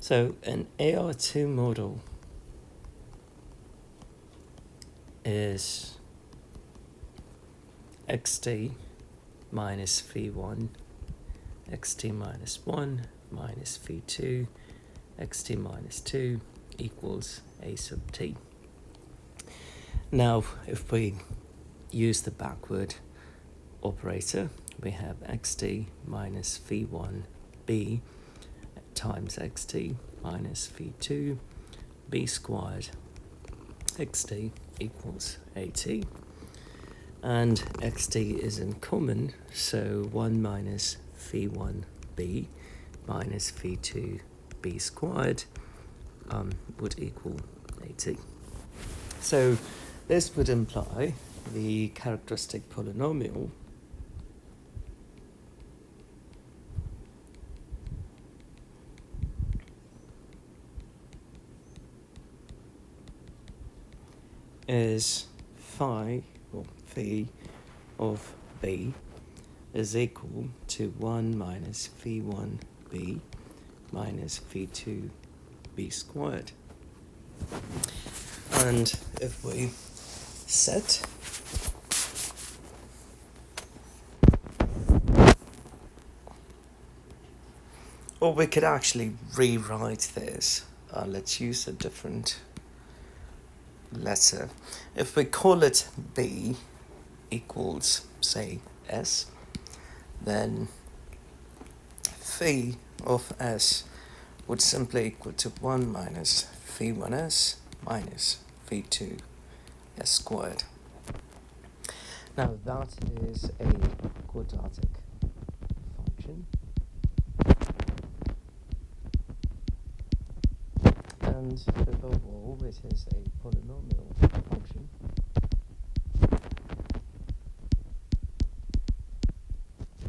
So an AR2 model is xt minus v1, xt minus 1 minus v2, xt minus 2 equals a sub t. Now, if we use the backward operator, we have xt minus v1b times xt minus v2 b squared xt equals at, and xt is in common, so 1 minus v1b minus v2b squared would equal at. So this would imply the characteristic polynomial is phi, or phi of b is equal to 1 minus v1b minus v2b squared. And if we set or we could actually rewrite this. Let's use a different letter. If we call it b equals, say, s, then phi of s would simply equal to 1 minus v1s minus v2s squared. Now that is a quadratic function, and above all it is a polynomial function.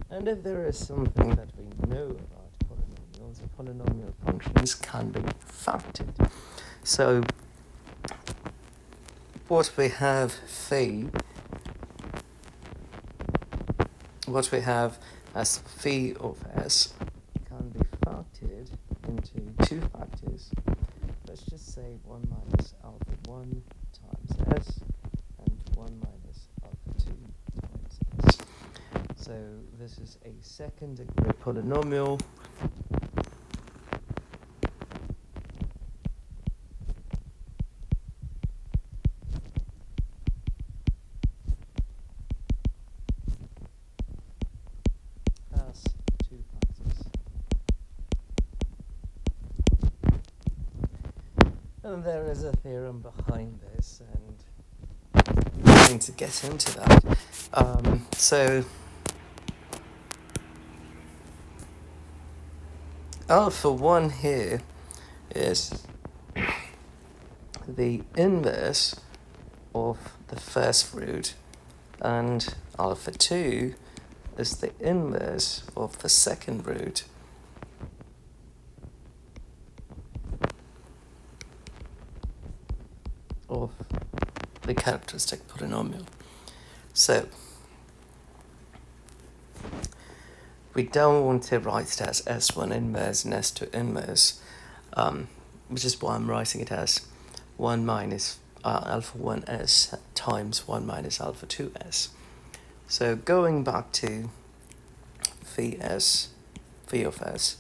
And if there is something that we know about polynomials, the polynomial functions can be factored. So what we have as phi of s can be factored into two factors. Let's just say 1 minus alpha 1 times s and 1 minus alpha 2 times s. So this is a second degree polynomial. Has two factors. And there is a theorem behind this, and I'm going to get into that. So alpha 1 here is the inverse of the first root, and alpha 2 is the inverse of the second root. Of the characteristic polynomial. So we don't want to write it as S1 inverse and S2 inverse, which is why I'm writing it as 1 minus alpha 1s times 1 minus alpha 2s. So going back to phi of s,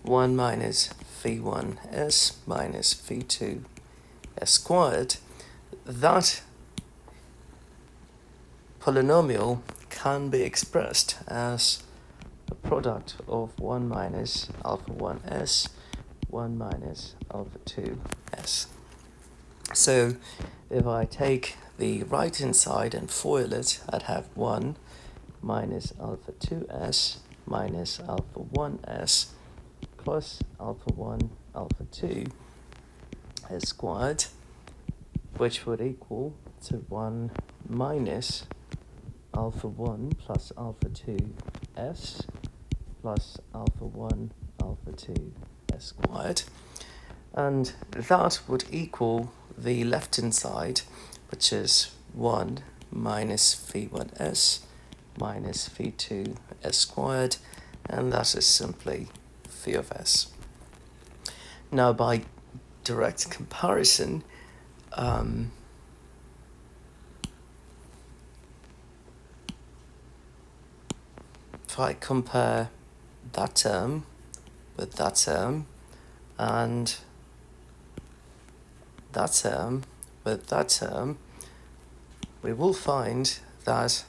1 minus v1s minus v2s squared, that polynomial can be expressed as a product of 1 minus alpha 1s, 1 minus alpha 2s. So if I take the right hand side and FOIL it, I'd have 1 minus alpha 2s minus alpha 1s plus alpha 1 alpha 2 squared, which would equal to 1 minus alpha 1 plus alpha 2 s plus alpha 1 alpha 2 s squared, and that would equal the left hand side, which is 1 minus v1s minus v2s squared, and that is simply phi of s. Now by direct comparison, if I compare that term with that term and that term with that term, we will find that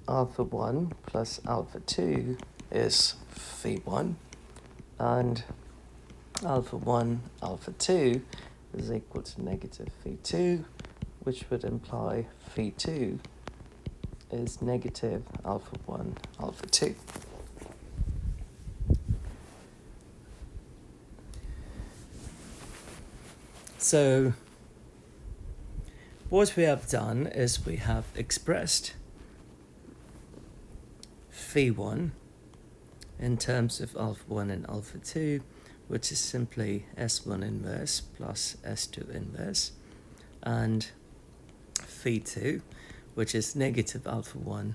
alpha 1 plus alpha 2 is phi 1, and alpha 1, alpha 2 is equal to negative phi 2, which would imply phi 2 is negative alpha 1, alpha 2. So what we have done is we have expressed phi 1 in terms of alpha 1 and alpha 2, which is simply S1 inverse plus S2 inverse, and phi 2, which is negative alpha 1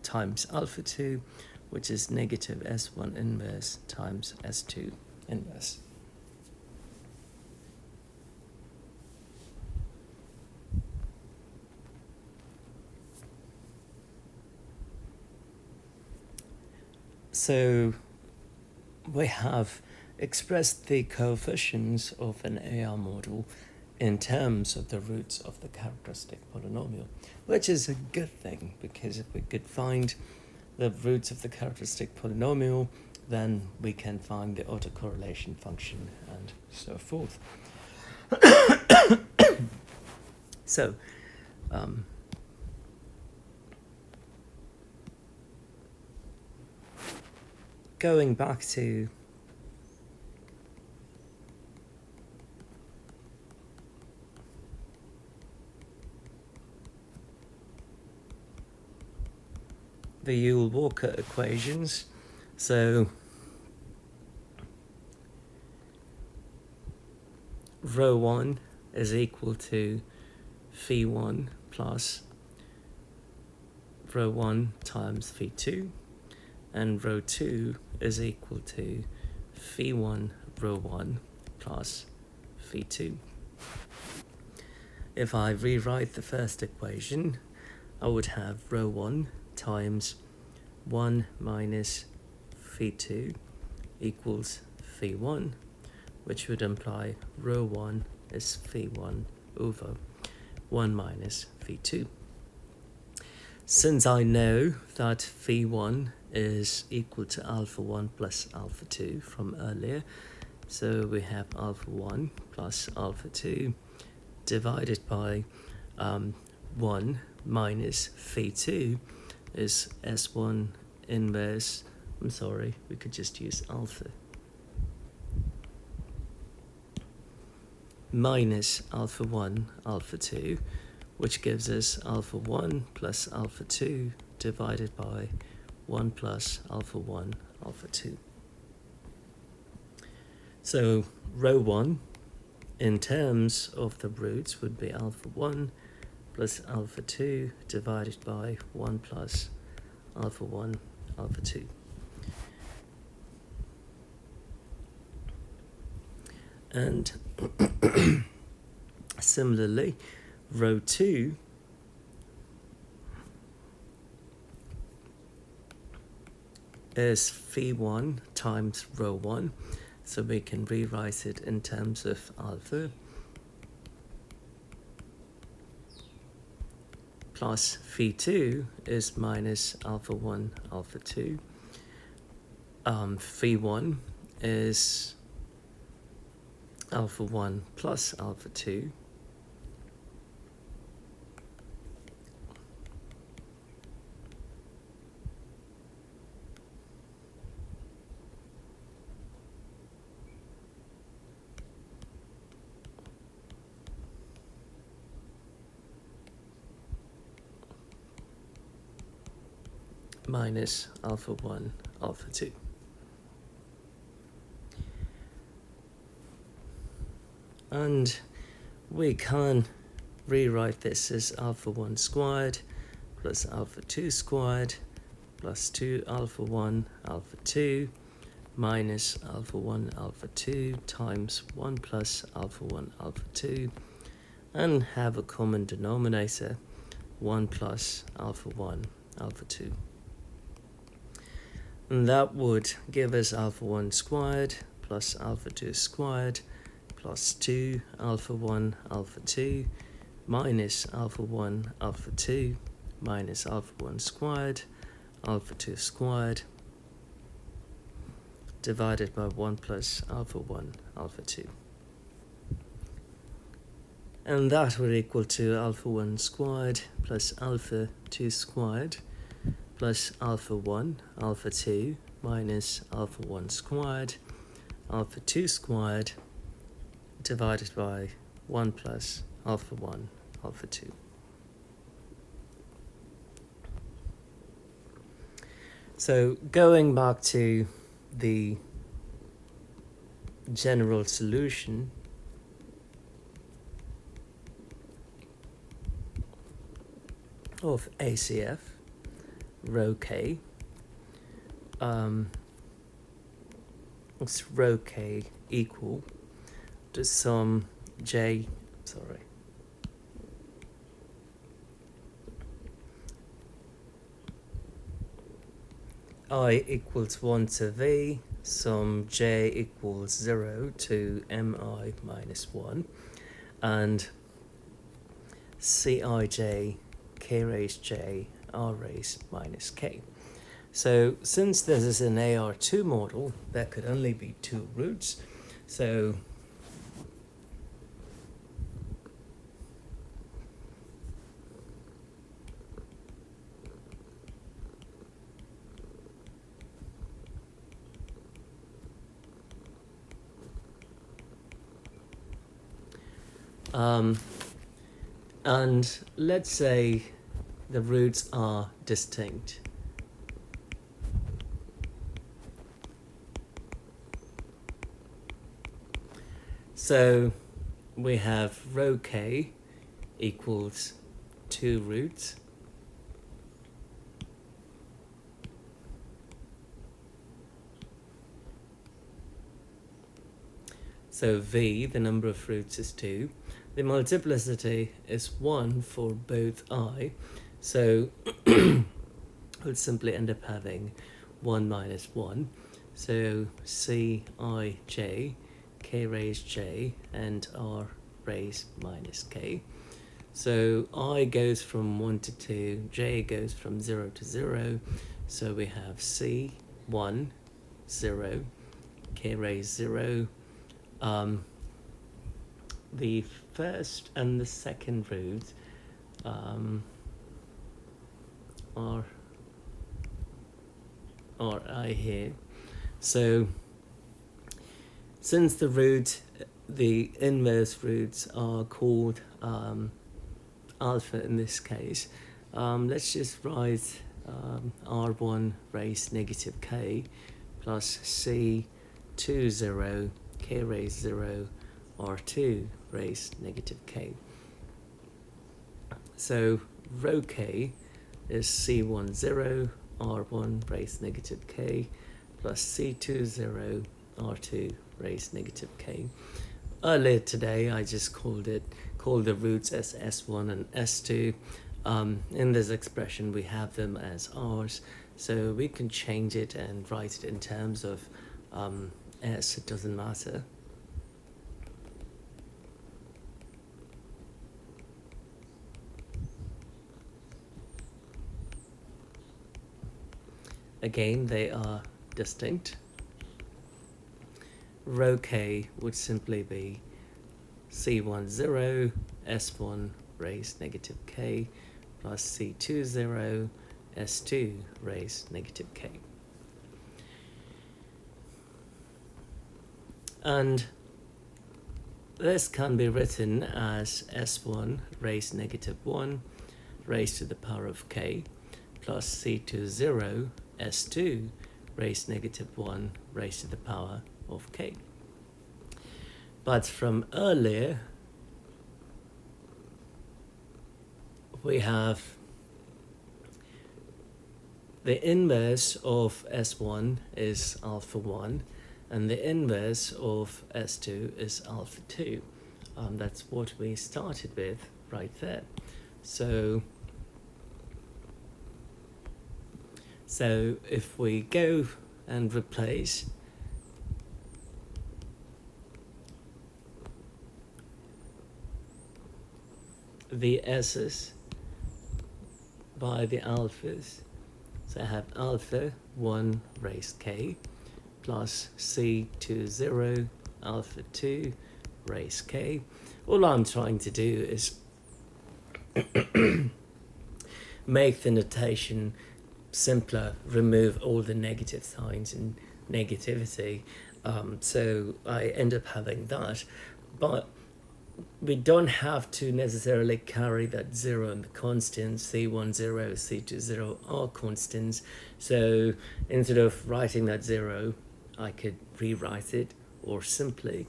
times alpha 2, which is negative S1 inverse times S2 inverse. So we have expressed the coefficients of an AR model in terms of the roots of the characteristic polynomial, which is a good thing, because if we could find the roots of the characteristic polynomial, then we can find the autocorrelation function and so forth. So going back to the Yule-Walker equations, so rho 1 is equal to phi 1 plus rho 1 times phi 2, and rho 2 is equal to phi 1 rho 1 plus phi 2. If I rewrite the first equation, I would have rho 1 times 1 minus phi 2 equals phi 1, which would imply rho 1 is phi 1 over 1 minus phi 2. Since I know that phi 1 is equal to alpha 1 plus alpha 2 from earlier, so we have alpha 1 plus alpha 2 divided by 1 minus phi 2 is S1 inverse, we could just use alpha, minus alpha 1, alpha 2, which gives us alpha 1 plus alpha 2 divided by 1 plus alpha 1, alpha 2. So rho 1 in terms of the roots would be alpha 1 plus alpha 2 divided by 1 plus alpha 1, alpha 2. And similarly, rho 2 is phi 1 times rho 1, so we can rewrite it in terms of alpha plus phi 2 is minus alpha 1, alpha 2. Phi 1 is alpha 1 plus alpha 2. Minus alpha 1, alpha 2. And we can rewrite this as alpha 1 squared plus alpha 2 squared plus 2 alpha 1, alpha 2 minus alpha 1 alpha 2 times 1 plus alpha 1 alpha 2, and have a common denominator 1 plus alpha 1 alpha 2. And that would give us alpha 1 squared plus alpha 2 squared plus 2 alpha 1 alpha 2 minus alpha 1 alpha 2 minus alpha 1 squared alpha 2 squared divided by 1 plus alpha 1 alpha 2. And that would equal to alpha 1 squared plus alpha 2 squared plus alpha 1 alpha 2 minus alpha 1 squared alpha 2 squared divided by 1 plus alpha 1 alpha 2. So going back to the general solution, of ACF, rho k, it's rho k equal to some I equals 1 to v, some j equals 0 to mi minus 1, and Cij k raised j r raised minus k. So since this is an AR2 model, there could only be two roots. So and let's say the roots are distinct. So we have rho k equals 2 roots. So v, the number of roots, is 2. The multiplicity is 1 for both I. So we'll simply end up having 1 minus 1. So Cij, k raised j, and r raised minus k. So I goes from 1 to 2, j goes from 0 to 0. So we have C1, 0, k raised 0. The first and the second roots are I here. So since the inverse roots are called alpha in this case, let's just write r1 raised negative k plus c2 0 k raised 0 r2 raised negative k. So rho k is c1 0 r1 raised negative k plus c2 0 r2 raised negative k. Earlier today I just called the roots as s1 and s2. In this expression we have them as r's, so we can change it and write it in terms of s, it doesn't matter. Again, they are distinct. Rho k would simply be c1 0 s1 raised negative k plus c2 0 s2 raised negative k. And this can be written as s1 raised negative 1 raised to the power of k plus c2 0 s2 raised negative 1 raised to the power of k. But from earlier, we have the inverse of S1 is alpha 1, and the inverse of S2 is alpha 2. That's what we started with right there. So if we go and replace the S's by the alphas, so I have alpha 1 raised k plus c to 0 alpha 2 raised k. All I'm trying to do is make the notation simpler, remove all the negative signs and negativity. So I end up having that, but we don't have to necessarily carry that 0 in the constants. C1 0, C2 0 are constants. So instead of writing that 0, I could rewrite it, or simply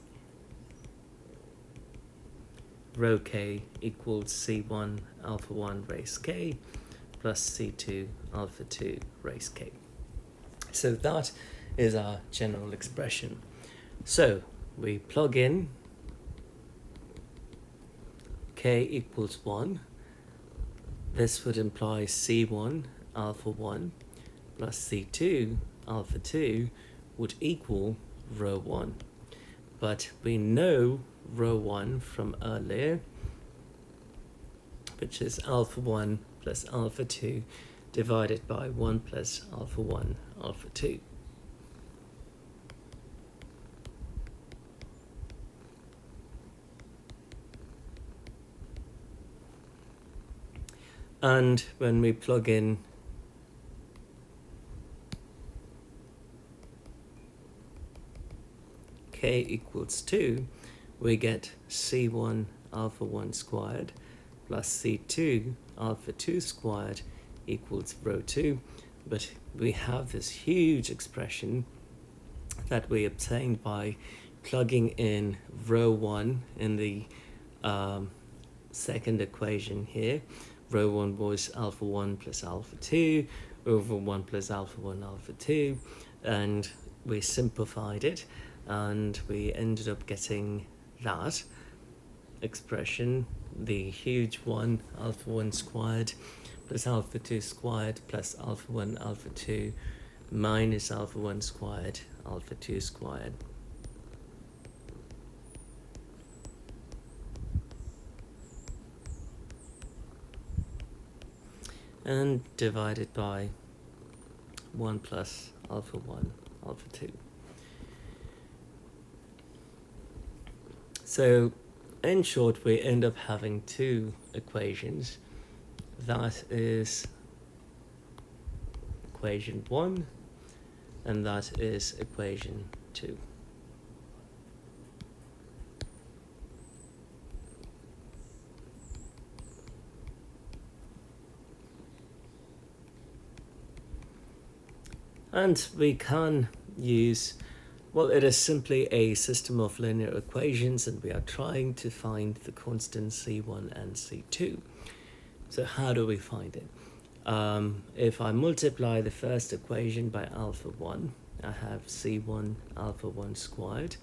rho k equals C1 alpha 1 raised k plus C2 alpha 2 raised k. So that is our general expression. So we plug in k equals 1. This would imply C1 alpha 1 plus C2 alpha 2 would equal rho 1. But we know rho 1 from earlier, which is alpha 1 plus alpha 2 divided by 1 plus alpha 1 alpha 2. And when we plug in k equals 2, we get C1 alpha 1 squared plus C2 alpha 2 squared equals rho 2. But we have this huge expression that we obtained by plugging in rho 1 in the second equation here. Rho 1 was alpha 1 plus alpha 2 over 1 plus alpha 1 alpha 2, and we simplified it, and we ended up getting that expression, the huge one, alpha 1 squared plus alpha 2 squared plus alpha 1 alpha 2 minus alpha 1 squared alpha 2 squared. And divided by 1 plus alpha 1 alpha 2. So in short, we end up having two equations. That is equation 1, and that is equation 2. And we can use, well, it is simply a system of linear equations, and we are trying to find the constants C1 and C2. So how do we find it? If I multiply the first equation by alpha 1, I have C1 alpha 1 squared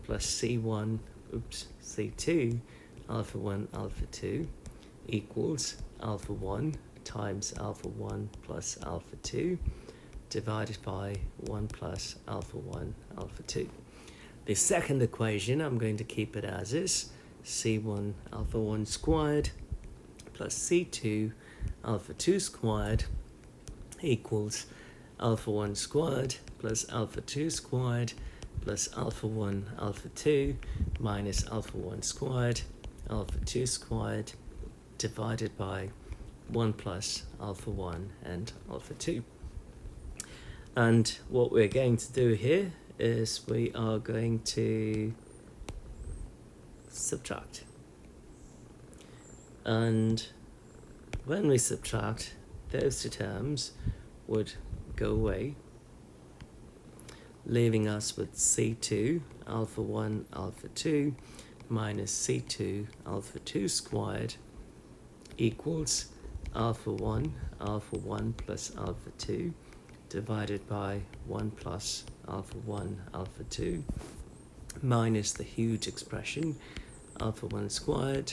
plus C2 alpha 1 alpha 2 equals alpha 1 times alpha 1 plus alpha 2 divided by 1 plus alpha 1 alpha 2. The second equation, I'm going to keep it as is, C1 alpha 1 squared plus C2 alpha 2 squared equals alpha 1 squared plus alpha 2 squared plus alpha 1 alpha 2 minus alpha 1 squared alpha 2 squared divided by 1 plus alpha 1 and alpha 2. And what we're going to do here is we are going to subtract. And when we subtract, those two terms would go away, leaving us with C2 alpha 1 alpha 2 minus C2 alpha 2 squared equals alpha 1 plus alpha 2 divided by 1 plus alpha 1 alpha 2 minus the huge expression alpha 1 squared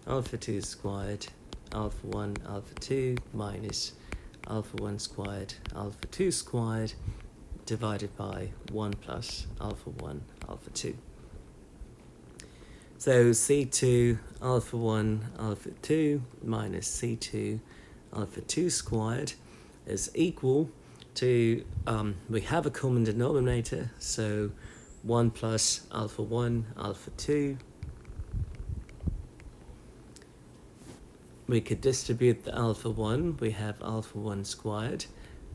alpha 2 squared alpha 1 alpha 2 minus alpha 1 squared alpha 2 squared divided by 1 plus alpha 1 alpha 2. So C2 alpha 1 alpha 2 minus C2 alpha 2 squared is equal to, we have a common denominator, so 1 plus alpha 1 alpha 2. We could distribute the alpha 1, we have alpha 1 squared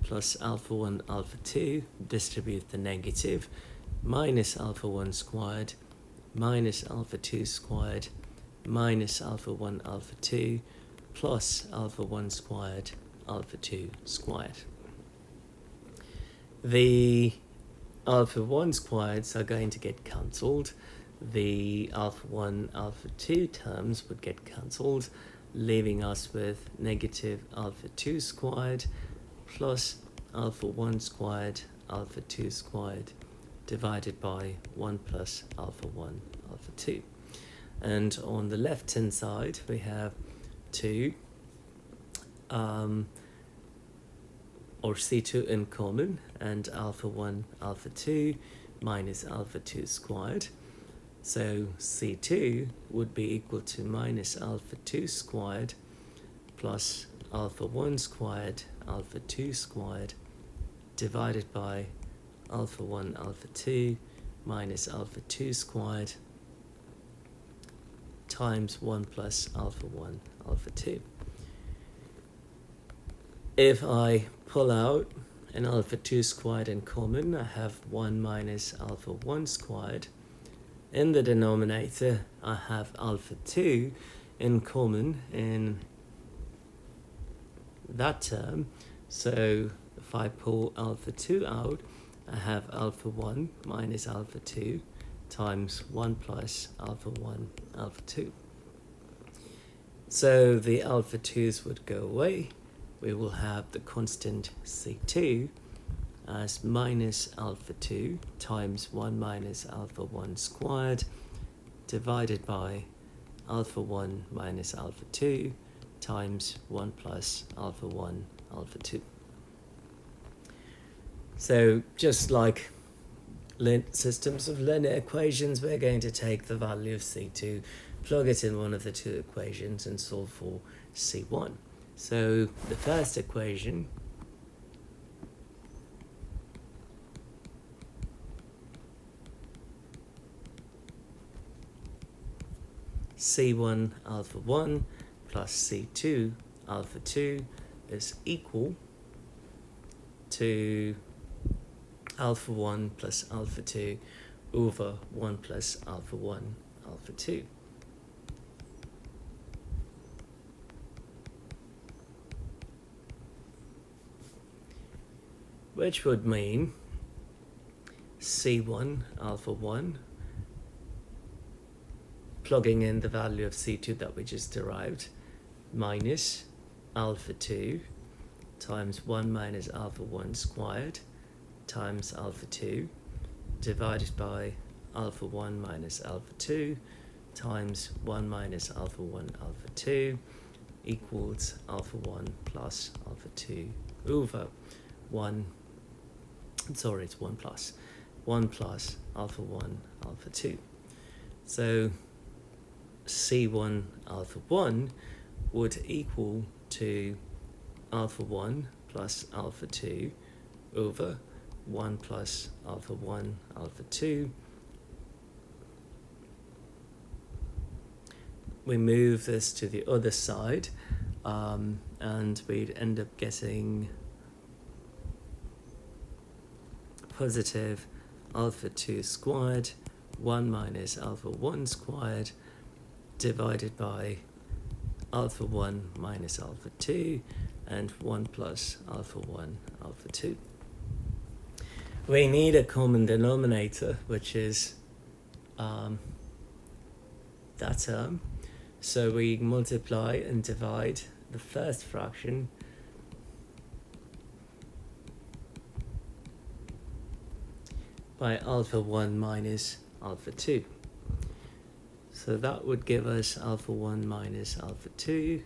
plus alpha 1 alpha 2, distribute the negative, minus alpha 1 squared minus alpha 2 squared minus alpha 1 alpha 2 plus alpha 1 squared alpha 2 squared. The alpha 1 squareds are going to get cancelled. The alpha 1 alpha 2 terms would get cancelled, leaving us with negative alpha 2 squared plus alpha 1 squared alpha 2 squared divided by 1 plus alpha 1 alpha 2. And on the left hand side we have 2 or C2 in common, and alpha 1 alpha 2 minus alpha 2 squared. So C2 would be equal to minus alpha 2 squared plus alpha 1 squared alpha 2 squared divided by alpha 1 alpha 2 minus alpha 2 squared times 1 plus alpha 1 alpha 2. If I pull out an alpha 2 squared in common, I have 1 minus alpha 1 squared. In the denominator, I have alpha 2 in common in that term. So if I pull alpha 2 out, I have alpha 1 minus alpha 2 times 1 plus alpha 1 alpha 2. So the alpha 2's would go away. We will have the constant C2 as minus alpha 2 times 1 minus alpha 1 squared divided by alpha 1 minus alpha 2 times 1 plus alpha 1 alpha 2. So just like systems of linear equations, we're going to take the value of C2, plug it in one of the two equations and solve for C1. So the first equation C1 alpha 1 plus C2 alpha 2 is equal to alpha 1 plus alpha 2 over 1 plus alpha 1 alpha 2. Which would mean C1 alpha 1, plugging in the value of C2 that we just derived, minus alpha 2 times 1 minus alpha 1 squared times alpha 2 divided by alpha 1 minus alpha 2 times 1 minus alpha 1 alpha 2 equals alpha 1 plus alpha 2 over 1 plus alpha 1 alpha 2. So C1 alpha 1 would equal to alpha 1 plus alpha 2 over 1 plus alpha 1 alpha 2. We move this to the other side and we'd end up getting positive alpha 2 squared 1 minus alpha 1 squared divided by alpha 1 minus alpha 2 and 1 plus alpha 1 alpha 2. We need a common denominator, which is that term. So we multiply and divide the first fraction by alpha 1 minus alpha 2. So that would give us alpha 1 minus alpha 2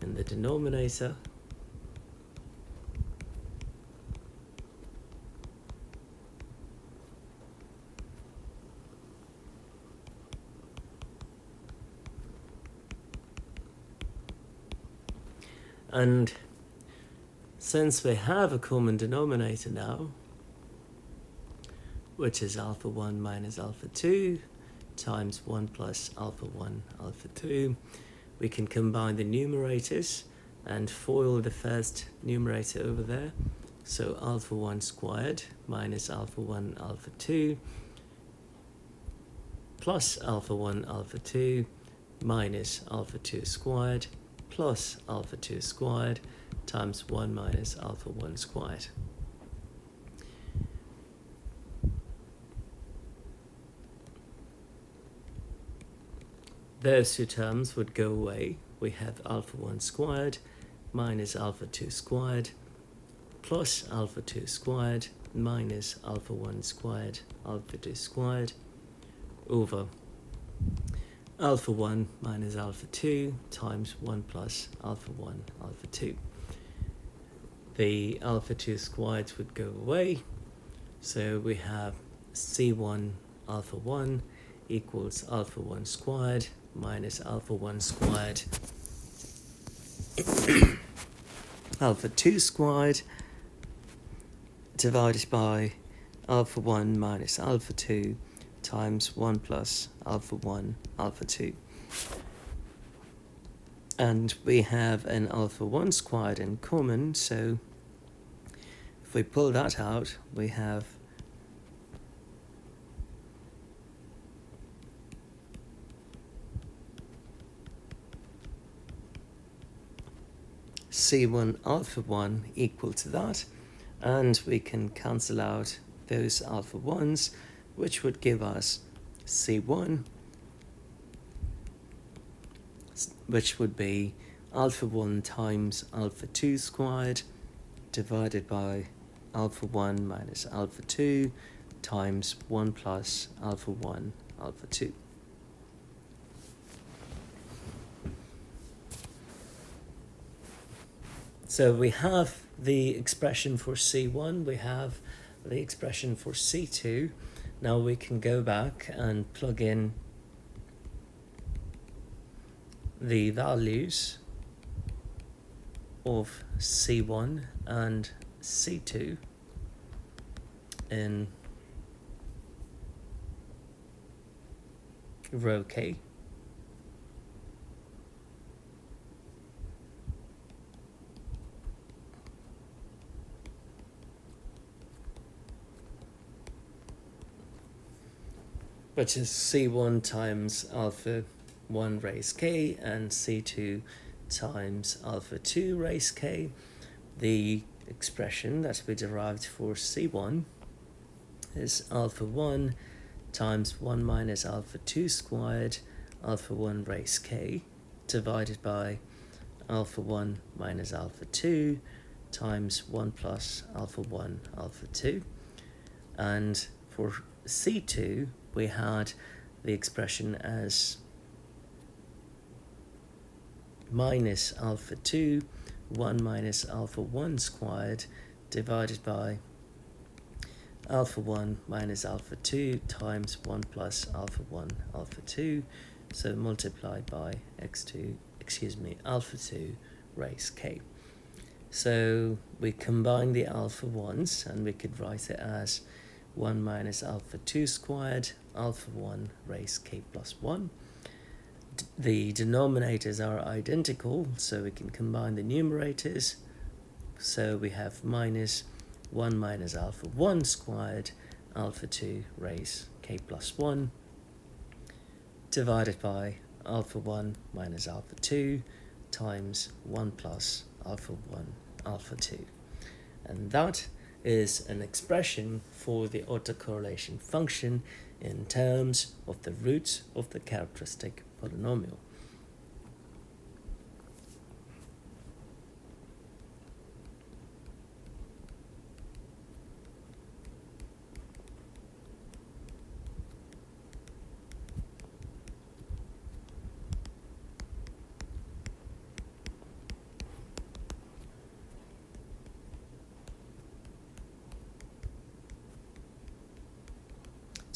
in the denominator. And since we have a common denominator now, which is alpha 1 minus alpha 2 times 1 plus alpha 1 alpha 2, we can combine the numerators and FOIL the first numerator over there. So alpha 1 squared minus alpha 1 alpha 2 plus alpha 1 alpha 2 minus alpha 2 squared plus alpha 2 squared times 1 minus alpha 1 squared. Those two terms would go away. We have alpha 1 squared minus alpha 2 squared plus alpha 2 squared minus alpha 1 squared alpha 2 squared over alpha 1 minus alpha 2 times 1 plus alpha 1 alpha 2. The alpha 2 squareds would go away, so we have C1 alpha 1 equals alpha 1 squared minus alpha 1 squared alpha 2 squared divided by alpha 1 minus alpha 2 times 1 plus alpha 1 alpha 2. And we have an alpha 1 squared in common, so if we pull that out, we have C1 alpha 1 equal to that, and we can cancel out those alpha 1s, which would give us C1, which would be alpha 1 times alpha 2 squared divided by alpha 1 minus alpha 2 times 1 plus alpha 1 alpha 2. So we have the expression for C1, we have the expression for C2. Now we can go back and plug in the values of C1 and C2 in row K. Which is C1 times alpha 1 raised k and C2 times alpha 2 raised k. The expression that we derived for C1 is alpha 1 times 1 minus alpha 2 squared alpha 1 raised k divided by alpha 1 minus alpha 2 times 1 plus alpha 1 alpha 2. And for C2 we had the expression as minus alpha 2 1 minus alpha 1 squared divided by alpha 1 minus alpha 2 times 1 plus alpha 1 alpha 2, so multiplied by alpha 2 raised k. So we combine the alpha 1s and we could write it as 1 minus alpha 2 squared alpha 1 raised k plus 1. The denominators are identical, so we can combine the numerators. So we have minus 1 minus alpha 1 squared alpha 2 raised k plus 1 divided by alpha 1 minus alpha 2 times 1 plus alpha 1 alpha 2. And that is an expression for the autocorrelation function in terms of the roots of the characteristic polynomial.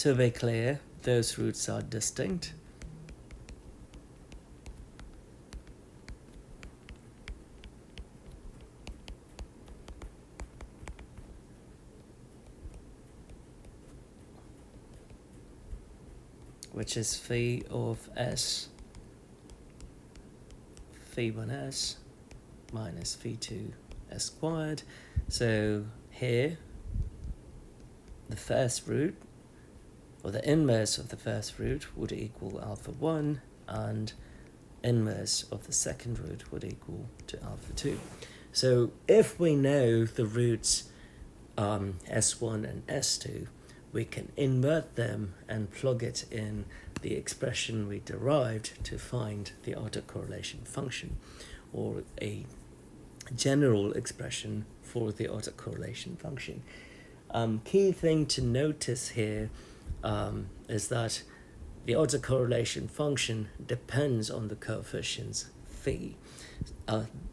To be clear, those roots are distinct. Which is phi of s, phi 1s minus phi 2s squared. So here, the first root, or the inverse of the first root, would equal alpha 1, and inverse of the second root would equal to alpha 2. So if we know the roots s1 and s2, we can invert them and plug it in the expression we derived to find the autocorrelation function, or a general expression for the autocorrelation function. Key thing to notice here is that the autocorrelation function depends on the coefficients phi.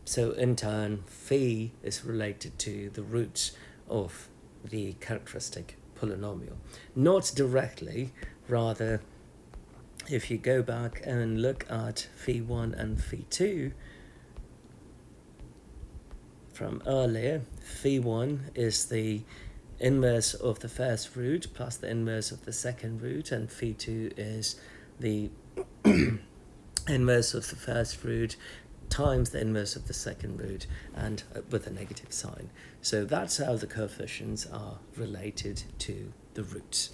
So in turn, phi is related to the roots of the characteristic polynomial. Not directly, rather, if you go back and look at phi 1 and phi 2 from earlier, phi 1 is the inverse of the first root plus the inverse of the second root, and phi 2 is the inverse of the first root times the inverse of the second root, and with a negative sign. So that's how the coefficients are related to the roots.